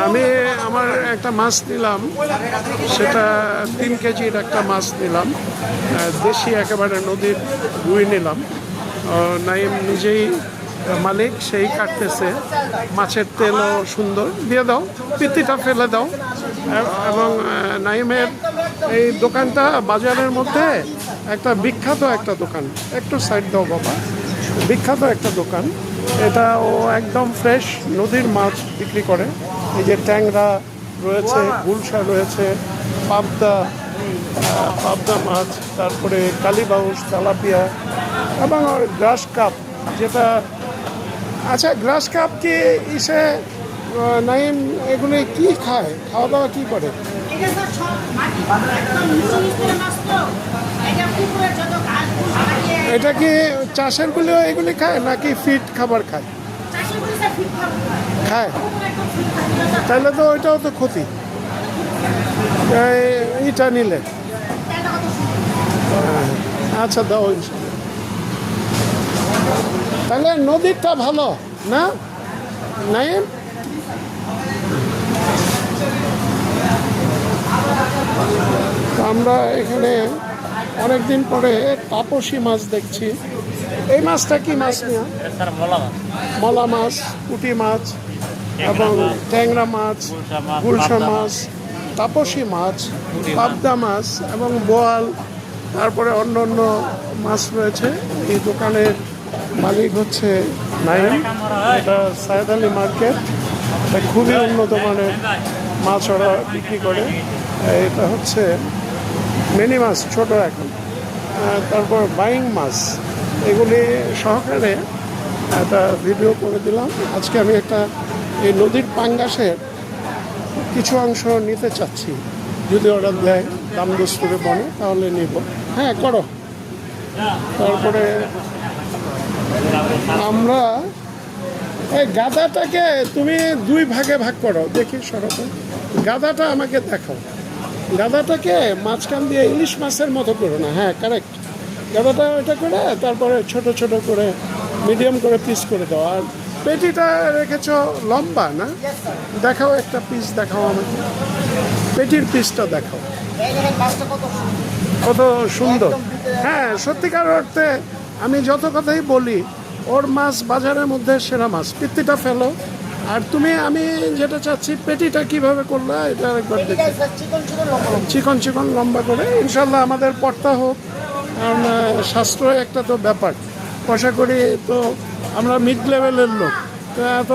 আমি আমার একটা মাছ নিলাম, সেটা 3 কেজির একটা মাছ নিলাম, দেশি একেবারে নদীর রুই নিলাম। নাইম নিজেই মালিক, সেই কাটতেছে। মাছের তেলও সুন্দর, দিয়ে দাও, পিত্তিটা ফেলে দাও। এবং নাইমের এই দোকানটা বাজারের মধ্যে একটা বিখ্যাত একটা দোকান, একটু সাইড দাও বাবা। বিখ্যাত একটা দোকান এটা, ও একদম ফ্রেশ নদীর মাছ বিক্রি করে। এই যে ট্যাংরা রয়েছে, গুলশা রয়েছে, পাবদা মাছ, তারপরে কালীবাউস, তেলাপিয়া এবং গ্রাস কাপ যেটা। আচ্ছা, গ্রাস কাপ কি ইসে নাইম এগুলি কি খায়, খাওয়া দাওয়া কি করে? এটা কি চাষের গুলো এগুলি খায় নাকি ফিট খাবার খায়? খায়। তাহলে তো ওইটাও তো ক্ষতি এইটা নিলে। আচ্ছা দাও। তাহলে নদীরটা ভালো না নাইম? আমরা এখানে অনেকদিন পরে তাপসী মাছ দেখছি। এই মাছটা কি মাছ নিয়ে? মলা মাছ, পুঁটি মাছ এবং ট্যাংরা মাছ, গুলশা মাছ, তাপসী মাছ, পাবদা মাছ এবং বোয়াল, তারপরে অন্য অন্য মাছ রয়েছে। এই দোকানের মালিক হচ্ছে নাইম। এটা সায়েদ আলী মার্কেট, এটা খুবই উন্নত মানের মাছ ওরা বিক্রি করে। এটা হচ্ছে মিনি মাছ, ছোট এখন। তারপর বাইং মাছ, এগুলি সহকারে একটা ভিডিও করে দিলাম। আজকে আমি একটা এই নদীর পাঙ্গাসের কিছু অংশ নিতে চাচ্ছি, যদি অর্ডার দেয়, দাম দস্তুরে বনে, তাহলে নিব। হ্যাঁ করো। তারপরে আমরা এই গাদাটাকে তুমি 2 ভাগে ভাগ করো, দেখি সরতে। গাদাটা আমাকে দেখাও। গাদাটাকে মাঝখান দিয়ে ইলিশ মাছের মতো করো না। হ্যাঁ কারেক্ট। গাদাটা ওইটা করে তারপরে ছোট ছোট করে মিডিয়াম করে পিস করে দাও। আর পেটিটা রেখেছ লম্বা না? দেখাও, একটা পিস দেখাও আমাকে, পেটির পিসটা দেখাও, কত সুন্দর। হ্যাঁ সত্যিকার অর্থে আমি যত কথাই বলি, ওর মাছ বাজারের মধ্যে সেরা মাছ। পিত্তিটা ফেলো। আর তুমি, আমি যেটা চাচ্ছি, পেটিটা কিভাবে করলে এটা একবার দেখি। চিকন চিকন লম্বা করে। ইনশাল্লাহ আমাদের পড়তা হোক, কারণ সাশ্রয় একটা তো ব্যাপার। পয়সা করি তো, আমরা মিড লেভেলের লোক, তো এত